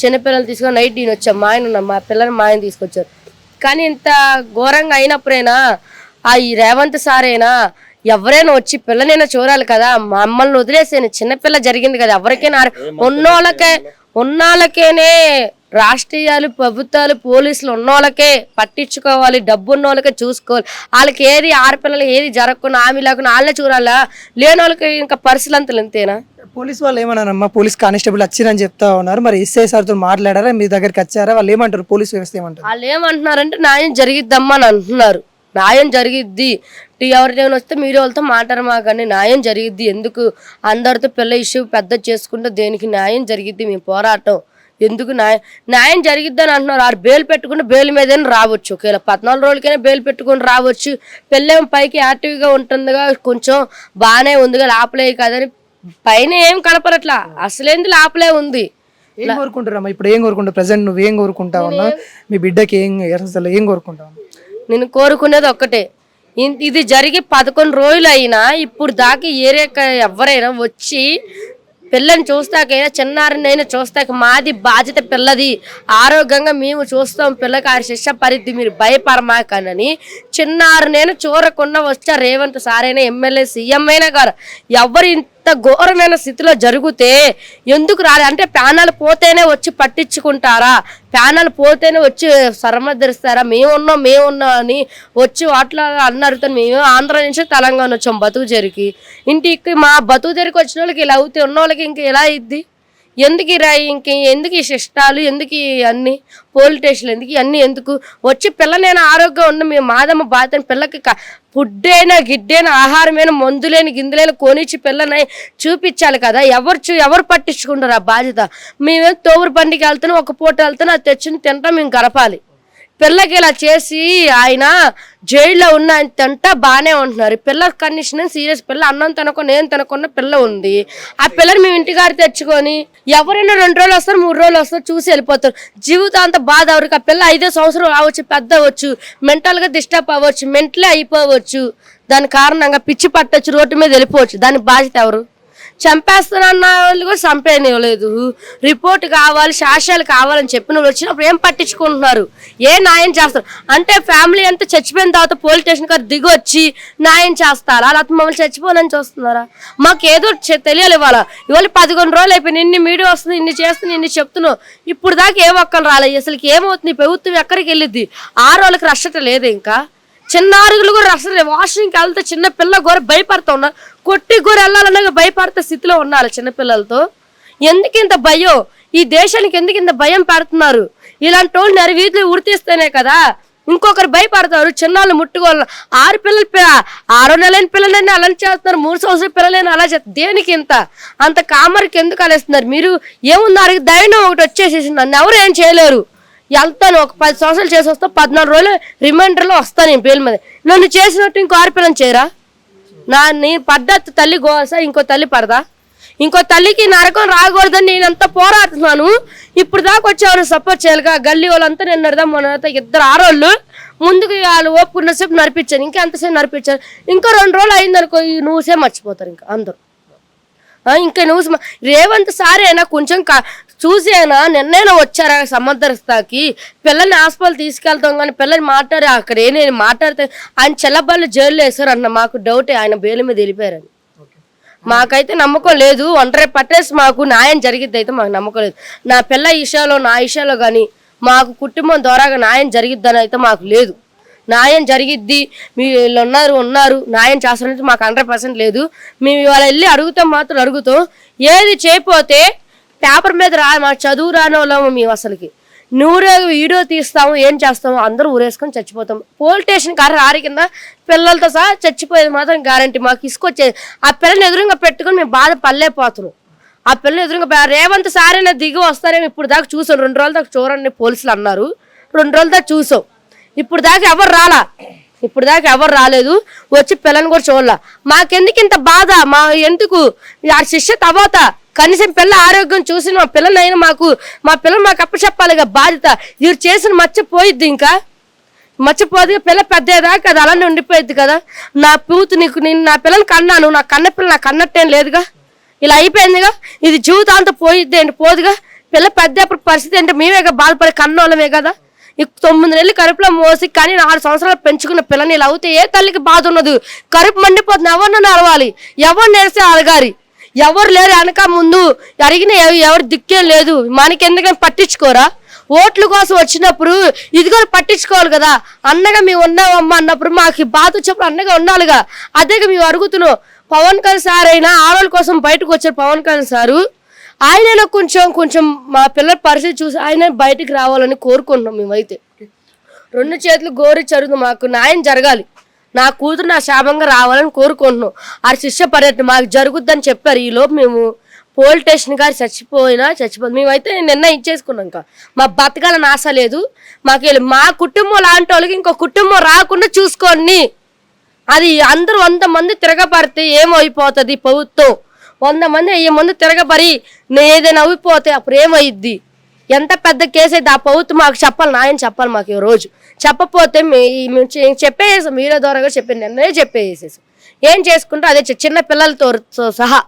చిన్నపిల్లలు తీసుకొని నైట్ నేను వచ్చాను, మా పిల్లల్ని మా ఆయన తీసుకొచ్చారు. కానీ ఇంత ఘోరంగా అయినప్పుడైనా ఈ రేవంత్ సారేనా ఎవరైనా వచ్చి పిల్లనైనా చూడాలి కదా, మమ్మల్ని వదిలేసాను, చిన్నపిల్ల జరిగింది కదా, ఎవరికైనా ఉన్నోళ్ళకేనే రాష్ట్రీయాలు ప్రభుత్వాలు పోలీసులు ఉన్నోళ్ళకే పట్టించుకోవాలి, డబ్బు ఉన్న వాళ్ళకే చూసుకోవాలి. వాళ్ళకి ఏది ఆడపిల్లలు ఏది జరగకుండా హామీ లేకుండా వాళ్ళే చూడాలా, లేని వాళ్ళకి ఇంకా పరిస్థితులు అంతేనా? పోలీస్ వాళ్ళు ఏమన్నారమ్మా? పోలీస్ కానిస్టేబుల్ వచ్చిరని చెప్తా ఉన్నారు. మరి ఎస్ఐ సార్తో మాట్లాడారా? మీ దగ్గరికి వచ్చారా? వాళ్ళు ఏమంటారు? పోలీస్ వ్యవస్థ ఏమంటారు? వాళ్ళు ఏమంటున్నారంటే న్యాయం జరిగిద్దమ్మా అని అంటున్నారు. న్యాయం జరిగిద్ది, ఎవరిదైనా వస్తే మీరు వాళ్ళతో మాట్లాడమా కానీ న్యాయం జరిగిద్ది. ఎందుకు అందరితో పిల్ల ఇష్యూ పెద్ద చేసుకుంటే దేనికి న్యాయం జరిగిద్ది, మేము పోరాటం ఎందుకు న్యాయం జరిగిద్ది అని అంటున్నారు. ఆడు బెయిల్ పెట్టుకుంటే బెయిల్ మీదైనా రావచ్చు, ఒకవేళ 14 రోజులకైనా బెయిల్ పెట్టుకుని రావచ్చు. పిల్లేం పైకి యాక్టివ్గా ఉంటుందిగా, కొంచెం బాగానే ఉందిగా, లాపలే కదని పైన ఏం కనపడట్లా, అసలేంది లాపలే ఉంది. ఏం కోరుకుంటారమ్మా ఇప్పుడు? ఏం కోరుకుంటావు ప్రజెంట్? నువ్వేం కోరుకుంటావు అన్నా? మీ బిడ్డకి ఏం కోరుకుంటావు? నేను కోరుకునేది ఒక్కటే, ఇది జరిగి 11 రోజులు అయినా ఇప్పుడు దాకా ఎవరైనా వచ్చి పిల్లని చూస్తాకైనా చిన్నారినైనా చూస్తాక మాది బాధ్యత, పిల్లది ఆరోగ్యంగా మేము చూస్తాం, పిల్లకి ఆ శిక్ష పరిధి మీరు భయపడమాకనని చిన్నారినైనా చూడకుండా వచ్చా రేవంత్ సారైనా ఎమ్మెల్యే సీఎం అయినా గారు ఎవరు ఇంత ఘోరమైన స్థితిలో జరిగితే ఎందుకు రాలే అంటే ప్యానల్ పోతేనే వచ్చి పట్టించుకుంటారా, ప్యానల్ పోతేనే వచ్చి సరమద్దరిస్తారా? మేమున్నాం అని వచ్చి వాటిలో అన్నారు. మేము ఆంధ్ర నుంచి తెలంగాణ వచ్చాం బతుకుజరికి, ఇంటికి మా బతుకుజరికి వచ్చిన వాళ్ళకి ఇలా అవుతే ఉన్న వాళ్ళకి ఇంక ఎలా ఇద్ది? ఎందుకు ఎందుకు ఈ శిష్టాలు, ఎందుకు అన్ని పోలీస్ స్టేషన్లు, ఎందుకు ఇవన్నీ ఎందుకు? వచ్చి పిల్లనైనా ఆరోగ్యం ఉన్న మేము మాదమ్మ బాధ్యత, పిల్లకి ఫుడ్ అయినా గిడ్డైనా ఆహారమైనా మందులేని గిందులేని కొనిచ్చి పిల్లని చూపించాలి కదా. ఎవరు పట్టించుకుంటారు ఆ బాధ్యత? మేమేం తోబురు బండికి వెళ్తున్నాం, ఒక పూట వెళ్తున్నాం, అది తెచ్చుని తింటాం, మేము గడపాలి. పిల్లకి ఇలా చేసి ఆయన జైల్లో ఉన్న తింట బాగానే ఉంటున్నారు. పిల్ల కండిషన్ సీరియస్, పిల్ల అన్నం తినకుండా నేను తినకుండా పిల్ల ఉంది. ఆ పిల్లని మేము ఇంటికాడ తెచ్చుకొని ఎవరైనా 2 రోజులు వస్తారు, 3 రోజులు వస్తారు, చూసి వెళ్ళిపోతారు. జీవితాంత బాధ ఎవరికి? ఆ పిల్ల 5 సంవత్సరం రావచ్చు, పెద్ద అవ్వచ్చు, మెంటల్గా డిస్టర్బ్ అవ్వచ్చు, మెంటలే అయిపోవచ్చు, దాని కారణంగా పిచ్చి పట్టచ్చు, రోడ్డు మీద వెళ్ళిపోవచ్చు. దాని బాధ్యత ఎవరు? చంపేస్తానన్న వాళ్ళు కూడా చంపేయలేదు. రిపోర్ట్ కావాలి, సాక్ష్యాలు కావాలని చెప్పిన వాళ్ళు వచ్చినప్పుడు ఏం పట్టించుకుంటున్నారు? ఏ న్యాయం చేస్తారు అంటే ఫ్యామిలీ అంతా చచ్చిపోయిన తర్వాత పోలీస్ స్టేషన్ గారు దిగి వచ్చి న్యాయం చేస్తారా? లేకపోతే మమ్మల్ని చచ్చిపోవాలని చూస్తున్నారా? మాకు ఏదో తెలియాలి. ఇవాళ 11 రోజులు అయిపోయింది, ఇన్ని మీడియా వస్తుంది, ఇన్ని చేస్తుంది, ఇన్ని చెప్తున్నావు, ఇప్పుడు దాకా ఏ ఒక్కరు రాలేదు. అసలుకి ఏమవుతుంది? ప్రభుత్వం ఎక్కడికి వెళ్ళిద్ది? 6 రోజులకు రక్షట లేదు. ఇంకా చిన్న ఆరుగులు కూడా అసలు వాష్రూమ్కి వెళ్తే చిన్న పిల్ల గోర భయపడుతూ ఉన్నారు, కొట్టి గోర వెళ్ళాలన్నా భయపడే స్థితిలో ఉన్నారు చిన్నపిల్లలతో. ఎందుకు ఇంత భయం? ఈ దేశానికి ఎందుకు ఇంత భయం పెడుతున్నారు? ఇలాంటి వాళ్ళు వీధిలో ఉరితీస్తేనే కదా ఇంకొకరు భయపడతారు. చిన్నాళ్ళు ముట్టుకోవాలి. 6 పిల్లలు 6 నెలలైన పిల్లలైనా అలా చేస్తున్నారు, 3 సంవత్సరాల పిల్లలైనా అలా చేస్తారు. దేనికి అంత కామర్కి ఎందుకు అలేస్తున్నారు? మీరు ఏమున్నారు? దైవం ఒకటి వచ్చేసేసి నన్ను ఎవరు ఏం చేయలేరు. వెళ్తాను, ఒక 10 సంవత్సరాలు చేసి వస్తా, 14 రోజులు రిమైండర్లో వస్తాను నేను పేర్ల మీద. నన్ను చేసినట్టు ఇంకో 6 పిల్లలు చేయరా? నేను పడ్డ తల్లి గోస ఇంకో తల్లి పడదా? ఇంకో తల్లికి నరకం రాకూడదని నేనంతా పోరాడుతున్నాను. ఇప్పుడు దాకా వచ్చేవారు సపోర్ట్ చేయాలిగా. గల్లీ వాళ్ళంతా నేను నడదాం, మొన్న 2 ఆరోళ్ళు ముందుకు వాళ్ళు ఓపుకున్నసేపు నడిపించాను, ఇంకా ఎంతసేపు నడిపించారు. ఇంకా 2 రోజులు అయిందనుకో ఈ న్యూసే మర్చిపోతారు ఇంకా అందరూ. ఇంకా న్యూస్ రేవంత్ సార్ అయినా కొంచెం చూసి అయినా నిన్నైనా వచ్చారా సమర్థరిస్తాకి? పిల్లల్ని హాస్పిటల్ తీసుకెళ్తాం కానీ పిల్లల్ని మాట్లాడి అక్కడ నేను మాట్లాడితే ఆయన చెల్లబళ్ళు జైల్లో వేసారన్న మాకు డౌటే, ఆయన బెయిల్ మీద వెళ్ళిపోయారని. మాకైతే నమ్మకం లేదు. ఒంటరి పట్టేసి మాకు న్యాయం జరిగిద్ది అయితే మాకు నమ్మకం లేదు. నా పిల్ల విషయాలో నా విషయాలో కానీ మాకు కుటుంబం ద్వారాగా న్యాయం జరిగిద్దని అయితే మాకు లేదు. న్యాయం జరిగిద్ది, మీ వీళ్ళు ఉన్నారు న్యాయం చేస్తారంటే మాకు 100% లేదు. మేము ఇవాళ వెళ్ళి అడుగుతాం, మాత్రం అడుగుతాం. ఏది చేయకపోతే పేపర్ మీద మాకు చదువు రాని వాళ్ళము మేము. అసలుకి వీడియో తీస్తాము, ఏం చేస్తాము, అందరూ ఊరేసుకొని చచ్చిపోతాం. పోలీస్ స్టేషన్ రారి కింద పిల్లలతో సహా చచ్చిపోయేది మాత్రం గ్యారంటీ. మాకు ఇసుకొచ్చేది ఆ పిల్లని ఎదురుగా పెట్టుకొని మేము బాధ పడలేకపోతున్నాం. ఆ పిల్లని ఎదురుగా రేవంత్ సారైనా దిగి వస్తారేమో ఇప్పుడు దాకా చూసాం. 2 రోజుల దాకా చూడండి పోలీసులు అన్నారు, 2 రోజుల దాకా చూసాం. ఇప్పుడు దాకా ఎవరు రాలేదు. వచ్చి పిల్లని కూడా చూడాల. మాకెందుకు ఇంత బాధ? ఎందుకు ఆ శిక్ష తర్వాత కనీసం పిల్ల ఆరోగ్యం చూసి మా పిల్లలైనా మా పిల్లలు మాకు అప్పచెప్పాలిగా బాధ్యత. వీరు చేసిన మర్చిపోయిద్ది, ఇంకా మర్చిపోదు. పిల్ల పెద్దదాకా అది అలానే ఉండిపోయిద్ది కదా. నా నేను నా పిల్లలు కన్నాను, నా కన్న పిల్ల నాకు కన్నట్టేం లేదుగా. ఇలా అయిపోయిందిగా, ఇది జీవితాంతం పోయిద్ది ఏంటి? పోదుగా. పిల్ల పెద్ద పరిస్థితి అంటే మేమేగా బాధపడి కన్నోళ్ళమే కదా. 9 నెలలు కడుపులో మోసి కానీ 4 సంవత్సరాలు పెంచుకున్న పిల్లని ఇలా అవుతే ఏ తల్లికి బాధ ఉన్నది? కడుపు మండిపోతుంది. ఎవరినైనా అరవాలి, ఎవరు నేర్స్తే అడగాలి. ఎవరు లేరు వెనక ముందు అడిగిన ఎవరు దిక్కేం లేదు. మనకెందుకని పట్టించుకోరా? ఓట్ల కోసం వచ్చినప్పుడు ఇది కూడా పట్టించుకోవాలి కదా. అన్నగా మేము ఉన్నామమ్మా అన్నప్పుడు మాకు బాధ వచ్చినప్పుడు అన్నగా ఉండాలిగా. అదేగా మేము అడుగుతున్నాం. పవన్ కళ్యాణ్ సార్ అయినా ఆడవాళ్ళ కోసం బయటకు వచ్చారు పవన్ కళ్యాణ్ సారు. ఆయన కొంచెం మా పిల్లల పరిస్థితి చూసి ఆయన బయటికి రావాలని కోరుకుంటున్నాం. మేమైతే 2 చేతులు గోరి చదువు మాకు న్యాయం జరగాలి. నా కూతురు నా శాపంగా రావాలని కోరుకుంటున్నాం. ఆ శిక్ష పర్యటన మాకు జరుగుద్దని చెప్పారు. ఈలోపు మేము పోలీస్ స్టేషన్ గారు చచ్చిపోయింది. మేమైతే నిర్ణయం ఇచ్చేసుకున్నాం. ఇంకా మా బతకాలని ఆశ లేదు మాకు. మా కుటుంబం లాంటి వాళ్ళకి ఇంకో కుటుంబం రాకుండా చూసుకోండి. అది అందరూ 100 మంది తిరగబడితే ఏమైపోతుంది ప్రభుత్వం? 100 మంది 1000 మంది తిరగబడి ఏదైనా అయిపోతే అప్పుడు ఏమైద్ది? ఎంత పెద్ద కేసు అయితే ఆ ప్రభుత్వం మాకు చెప్పాలి, న్యాయం చెప్పాలి మాకు. ఈ రోజు చెప్పపోతే మేము చెప్పేసాం. మీడియా ద్వారా కూడా చెప్పే నిర్ణయం చెప్పేసేసాం. ఏం చేసుకుంటే అదే చిన్న పిల్లలతో సహా.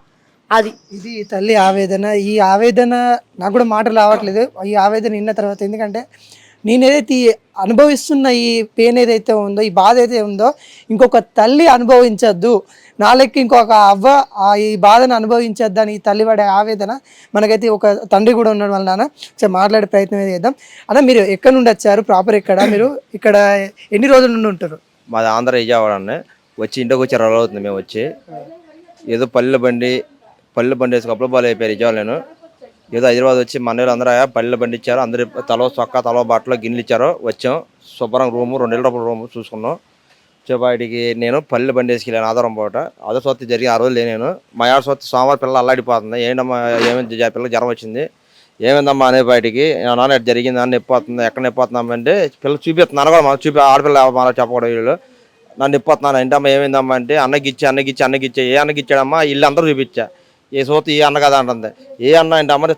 అది ఇది తల్లి ఆవేదన. ఈ ఆవేదన నాకు కూడా మాటలు రావట్లేదు. ఈ ఆవేదన విన్న తర్వాత, ఎందుకంటే నేను ఏదైతే అనుభవిస్తున్న ఈ పెయిన్ ఏదైతే ఉందో, ఈ బాధ ఏదైతే ఉందో ఇంకొక తల్లి అనుభవించద్దు, నా లెక్క ఇంకొక అవ్వ ఈ బాధను అనుభవించద్దు అని ఈ తల్లి పడే ఆవేదన. మనకైతే ఒక తండ్రి కూడా ఉండడం వల్ల నాన్న మాట్లాడే ప్రయత్నం చేద్దాం. అన్న, మీరు ఎక్కడ నుండి వచ్చారు? ప్రాపర్ ఎక్కడ? మీరు ఇక్కడ ఎన్ని రోజుల నుండి ఉంటారు? మాది ఆంధ్ర విజయవాడ అండి. వచ్చి ఇంటికి వచ్చి 2 రోజులు అవుతుంది. మేము వచ్చి ఏదో పల్లె బండి వేసి కప్పుల బాల్ అయిపోయారు విజయవాడ. నేను ఏదో హైదరాబాద్ వచ్చి మన వాళ్ళు అందరూ పల్లె బండి ఇచ్చారు. అందరు తలో చొక్క తలో బట్టలు గిన్నెలు ఇచ్చారు. వచ్చాం శుభ్రంగా రూము 2 రూపాయల రూము చూసుకున్నాం. బయటికి నేను పల్లె బండి వేసుకెళ్ళాను ఆధారం పూట. అదో సొత్తి జరిగి ఆ రోజు లేను. మా ఆడ సొత్తి సోమవారం పిల్లలు అల్లాడిపోతుంది. ఏంటమ్మా ఏమైంది? పిల్లలు జ్వరం వచ్చింది. ఏమైందమ్మా అనే బయటికి నాన్న జరిగింది అని నొప్పిపోతుంది. ఎక్కడ నొప్పిపోతున్నామంటే పిల్లలు చూపిస్తున్నాను కూడా మనం ఆడపిల్ల మన చెప్పకూడదు. వీళ్ళు నన్ను నొప్పిపోతున్నాను. ఏంటమ్మా ఏమైందమ్మా అంటే అన్నగిచ్చే ఏ అన్నగిచ్చాడమ్మా? ఇల్లు అందరూ చూపించా. ఏ సోతి ఏ అన్న కదా అంటుంది. ఏ అన్న అంటే అమ్మ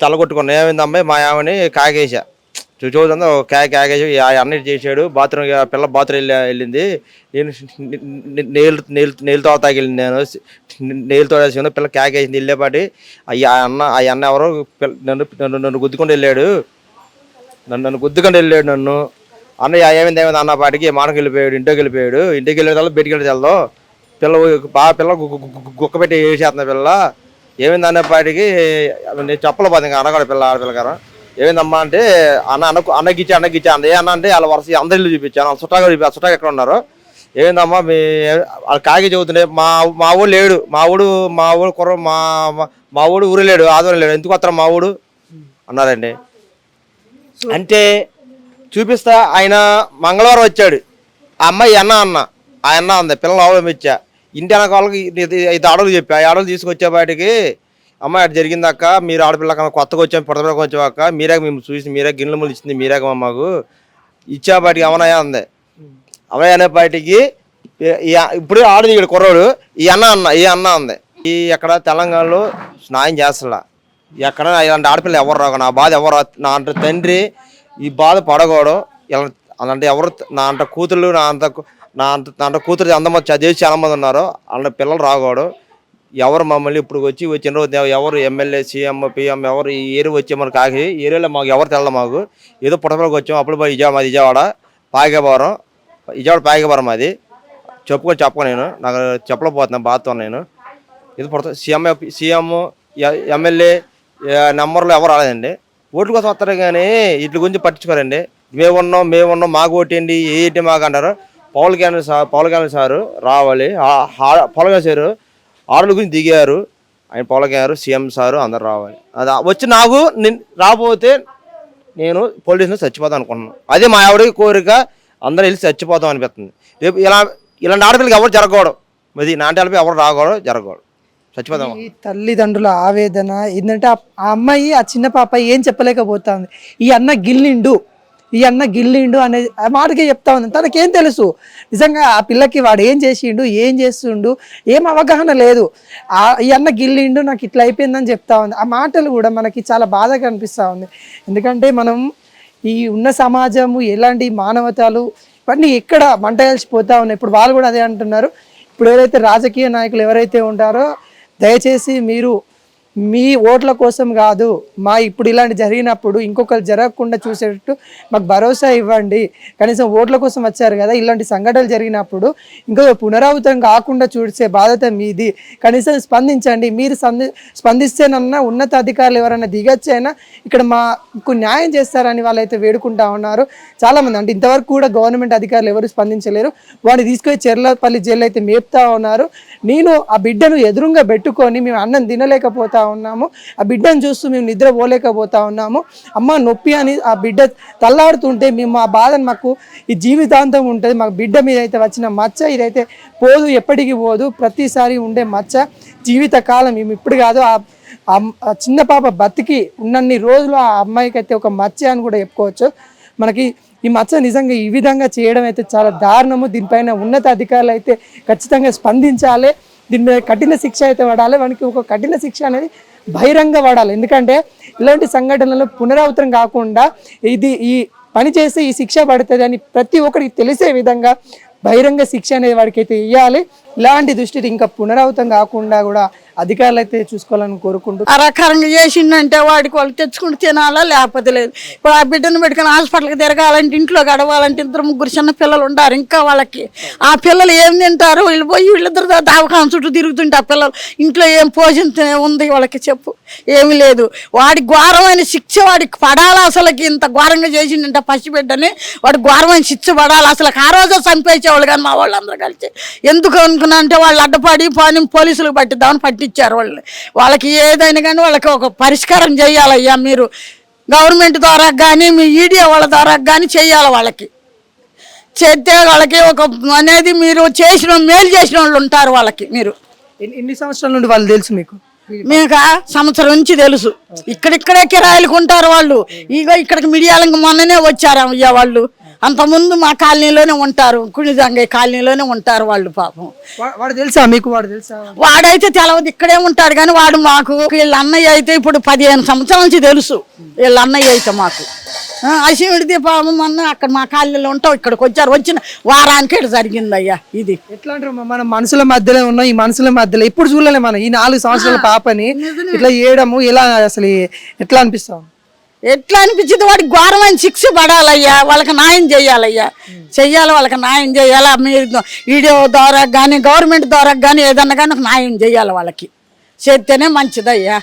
తలగొట్టుకున్నా. ఏమైందమ్మా మా ఆమెని కాగేసా. చూద్దా కాగేసి ఆ అన్న చేసాడు. బాత్రూమ్ పిల్ల బాత్రూమ్ వెళ్ళింది. నేను నీళ్ళతో తాగిళ్ళింది. నేను నీళ్ళతో వేసాను. పిల్ల కాగేసింది. వెళ్ళేపాటి ఆ అన్న ఎవరో నన్ను గుద్దుకుంటూ వెళ్ళాడు. నన్ను అన్న ఏమైంది అన్న పాటికి మానకు వెళ్ళిపోయాడు. ఇంటికి వెళ్ళిపోయాడు. బయటికి వెళ్ళి పిల్ల గుక్క పెట్టి వేసేస్తున్నా. పిల్ల ఏమైంది అనేపాటికి నేను చెప్పలేకపోతే ఇంకా అన్నగాడు పిల్ల ఆడపిల్ల గారు. ఏమైందమ్మా అంటే అన్నగిచ్చా ఏ అన్న అంటే వాళ్ళ వరుస అందరి ఇల్లు చూపించాను. వాళ్ళ చుట్టాగా ఎక్కడ ఉన్నారు? ఏమైందమ్మా వాళ్ళు కాగి చదువుతుండే మా ఊడు లేడు. మా ఊడు కుర్ర మా ఊడు ఊరు లేడు, ఆదరణ లేడు. ఎందుకు వస్తారు మా ఊడు అన్నారండి. అంటే చూపిస్తా. ఆయన మంగళవారం వచ్చాడు. ఆ అమ్మాయి ఆ అన్న ఉంది. పిల్లలు అవలంబించా. ఇంటి వెనక వాళ్ళకి 5 ఆడలు చెప్పా. 5 ఆడలు తీసుకొచ్చే బయటికి అమ్మాయి అటు జరిగింది అక్క, మీరు ఆడపిల్ల కొత్తగా వచ్చాము, పొడపిల్లకి వచ్చాక మేము చూసి మీరే గిన్నెల ముందు ఇచ్చింది మీరే మాకు ఇచ్చా బయటికి అవనయ్య ఉంది. అవనయ్య అనే బయటికి ఇప్పుడు ఆడది ఇక్కడ కుర్రోడు ఈ అన్న ఉంది. ఎక్కడ తెలంగాణలో స్నాయం చేస్తా. ఎక్కడ ఇలాంటి ఆడపిల్ల ఎవరు రాక నా బాధ ఎవరు నా అంట తండ్రి ఈ బాధ పడకూడదు. అలాంటి ఎవరు నా అంట కూతురు నా అంట కూతురు అందమంది చదివి చాలా మంది ఉన్నారు. అలాంటి పిల్లలు రాకూడదు. ఎవరు మమ్మల్ని ఇప్పుడు వచ్చిన రోజు ఎవరు ఎమ్మెల్యే సీఎం పిఎం ఎవరు ఈ ఏరియా వచ్చే మనకు కాకి ఏరియాలో మాకు ఎవరు తెల్ల మాకు ఏదో పుట్టపల్లకి వచ్చాము. అప్పుడు విజయవాడ పాయకపురం అది చెప్పు నేను నాకు చెప్పలేకపోతున్నా బాధతో. నేను ఇది పుడతా సీఎం ఎమ్మెల్యే నెంబర్లో ఎవరు రాలేదండి. ఓట్ల కోసం వస్తారు కానీ వీటి గురించి పట్టించుకోరండి. మేమున్నాం మాకు ఓటేయండి ఏంటి మాకు అంటారు. పవన్ కళ్యాణ్ సారు రావాలి. పవన్ కళ్యాణ్ సారు ఆడల గురించి దిగారు. ఆయన పవన్ కళ్యాణ్ సీఎం సారు అందరు రావాలి. అది వచ్చి నాకు రాబోతే నేను పోలీసులో చచ్చిపోతాను అనుకుంటున్నాను. అదే మా ఆవిడకి కోరిక. అందరూ వెళ్ళి చచ్చిపోతాం అనిపిస్తుంది. రేపు ఇలాంటి ఆడపిల్లకి ఎవరు జరగకూడదు. మరి నాటి ఆడపిల్ల ఎవరు రాకూడదు, జరగకూడదు. చచ్చిపోతాం. ఈ తల్లిదండ్రుల ఆవేదన ఏంటంటే ఆ అమ్మాయి ఆ చిన్న పాప ఏం చెప్పలేకపోతుంది. ఈ అన్న గిల్లిండు అనే ఆ మాటకే చెప్తా ఉంది. తనకేం తెలుసు నిజంగా ఆ పిల్లకి వాడు ఏం చేస్తుండు ఏం అవగాహన లేదు. ఈ అన్న గిల్లిండు నాకు ఇట్లా అయిపోయిందని చెప్తా ఉంది. ఆ మాటలు కూడా మనకి చాలా బాధగా అనిపిస్తూ ఉంది. ఎందుకంటే మనం ఈ ఉన్న సమాజము ఎలాంటి మానవతలు ఇవన్నీ ఎక్కడ మంట కలిసిపోతూ ఉన్నాయి. ఇప్పుడు వాళ్ళు కూడా అదే అంటున్నారు. ఇప్పుడు ఎవరైతే రాజకీయ నాయకులు ఎవరైతే ఉంటారో దయచేసి మీరు మీ ఓట్ల కోసం కాదు, మా ఇప్పుడు ఇలాంటి జరిగినప్పుడు ఇంకొకరు జరగకుండా చూసేటట్టు మాకు భరోసా ఇవ్వండి. కనీసం ఓట్ల కోసం వచ్చారు కదా, ఇలాంటి సంఘటనలు జరిగినప్పుడు ఇంకో పునరావృతం కాకుండా చూసే బాధ్యత మీది. కనీసం స్పందించండి. మీరు స్పందిస్తేనన్నా ఉన్నత అధికారులు ఎవరైనా దిగొచ్చైనా ఇక్కడ మాకు న్యాయం చేస్తారని వాళ్ళైతే వేడుకుంటా ఉన్నారు చాలామంది. అంటే ఇంతవరకు కూడా గవర్నమెంట్ అధికారులు ఎవరు స్పందించలేరు. వాడిని తీసుకొని చెర్లపల్లి జైలు అయితే మేపుతా ఉన్నారు. నేను ఆ బిడ్డను ఎదురుగా పెట్టుకొని మేము అన్నం తినలేకపోతా ఉన్నాము, ఆ బిడ్డను చూస్తూ మేము నిద్రపోలేకపోతా ఉన్నాము. అమ్మ నొప్పి అని ఆ బిడ్డ తల్లాడుతుంటే మేము ఆ బాధను మాకు ఈ జీవితాంతం ఉంటుంది. మాకు బిడ్డ మీద అయితే వచ్చిన మచ్చ ఇదైతే పోదు, ఎప్పటికీ పోదు, ప్రతిసారి ఉండే మచ్చ జీవితకాలం. మేము ఇప్పుడు కాదు, ఆ చిన్న పాప బతికి ఉన్నన్ని రోజులు ఆ అమ్మాయికి అయితే ఒక మచ్చ అని కూడా చెప్పుకోవచ్చు. మనకి ఈ మచ్చ నిజంగా ఈ విధంగా చేయడం అయితే చాలా దారుణము. దీనిపైన ఉన్నత అధికారులు అయితే ఖచ్చితంగా స్పందించాలి. దీని మీద కఠిన శిక్ష అయితే పడాలి. వానికి ఒక కఠిన శిక్ష అనేది బహిరంగ పడాలి. ఎందుకంటే ఇలాంటి సంఘటనలు పునరావృతం కాకుండా ఈ పని చేస్తే ఈ శిక్ష పడుతుంది అని ప్రతి ఒక్కరికి తెలిసే విధంగా బహిరంగ శిక్ష అనేది వాడికి అయితే ఇవ్వాలి. ఇలాంటి దృష్టి ఇంకా పునరావృతం కాకుండా కూడా అధికారులు అయితే చూసుకోవాలని కోరుకుంటూ ఆ రకంగా చేసిందంటే వాడికి వాళ్ళు తెచ్చుకుంటూ తినాలా, లేకపోతే లేదు. ఇప్పుడు ఆ బిడ్డను పెట్టుకుని హాస్పిటల్కి తిరగాలంటే, ఇంట్లో గడవాలంటే 2-3 చిన్న పిల్లలు ఉంటారు ఇంకా వాళ్ళకి. ఆ పిల్లలు ఏం తింటారు? వీళ్ళు పోయి వీళ్ళిద్దరు దవాఖాన చుట్టూ తిరుగుతుంటే ఆ పిల్లలు ఇంట్లో ఏం పోషణ ఉంది వాళ్ళకి? చెప్పు, ఏమీ లేదు. వాడి ఘోరమైన శిక్ష వాడికి పడాలి. అసలుకి ఇంత ఘోరంగా చేసిందంటే పసిబిడ్డని వాడి ఘోరమైన శిక్ష పడాలి. అసలు ఆ రోజు చంపేసేవాళ్ళు కానీ మా వాళ్ళందరూ కలిసి. ఎందుకు అనుకున్నా అంటే వాళ్ళు అడ్డపడి పోలీసులకు పట్టిద్దామని పట్టించారు వాళ్ళు. వాళ్ళకి ఏదైనా కానీ వాళ్ళకి ఒక పరిష్కారం చేయాలయ్యా. మీరు గవర్నమెంట్ ద్వారా కానీ మీ ఈడియా వాళ్ళ ద్వారా కానీ చేయాలి. వాళ్ళకి చేస్తే వాళ్ళకి ఒక అనేది మీరు చేసిన మేలు చేసిన వాళ్ళు ఉంటారు వాళ్ళకి. మీరు ఎన్ని సంవత్సరాల నుండి వాళ్ళు తెలుసు మీకు? మీకు సంవత్సరం నుంచి తెలుసు. ఇక్కడిక్కడే కిరాయిలకు ఉంటారు వాళ్ళు. ఇక్కడికి మీడియాలకు మొన్ననే వచ్చారు అయ్యా వాళ్ళు. అంతకుముందు మా కాలనీలోనే ఉంటారు, కుణిదంగ కాలనీలోనే ఉంటారు వాళ్ళు. పాపం వాడు తెలుసా మీకు? వాడు తెలుసా? వాడైతే తెలవదు, ఇక్కడే ఉంటాడు. కానీ వాడు మాకు వీళ్ళ అన్నయ్య అయితే ఇప్పుడు 15 సంవత్సరాల నుంచి తెలుసు. వీళ్ళ అన్నయ్య అయితే మాకు అశివుడిది పాపం. మొన్న అక్కడ మా కాలనీలో ఉంటాం, ఇక్కడికి వచ్చారు. వచ్చిన వారానికి ఇటు జరిగిందయ్యా ఇది. ఎట్లా అంటారు? మనం మనుషుల మధ్యలో ఉన్నాం. ఈ మనుషుల మధ్యలో ఎప్పుడు చూడలే మనం ఈ 4 సంవత్సరాల పాపని ఇట్లా చేయడము. ఎలా అసలు ఎట్లా అనిపిస్తాం? ఎట్లా అనిపించింది? వాడికి ఘోరమైన శిక్ష పడాలయ్యా. వాళ్ళకి న్యాయం చేయాలయ్యా, చెయ్యాలి. వాళ్ళకి న్యాయం చేయాలా. మీరు వీడియో ద్వారా కానీ గవర్నమెంట్ ద్వారా కానీ ఏదన్నా కానీ న్యాయం చేయాలి. వాళ్ళకి చేస్తేనే మంచిదయ్యా.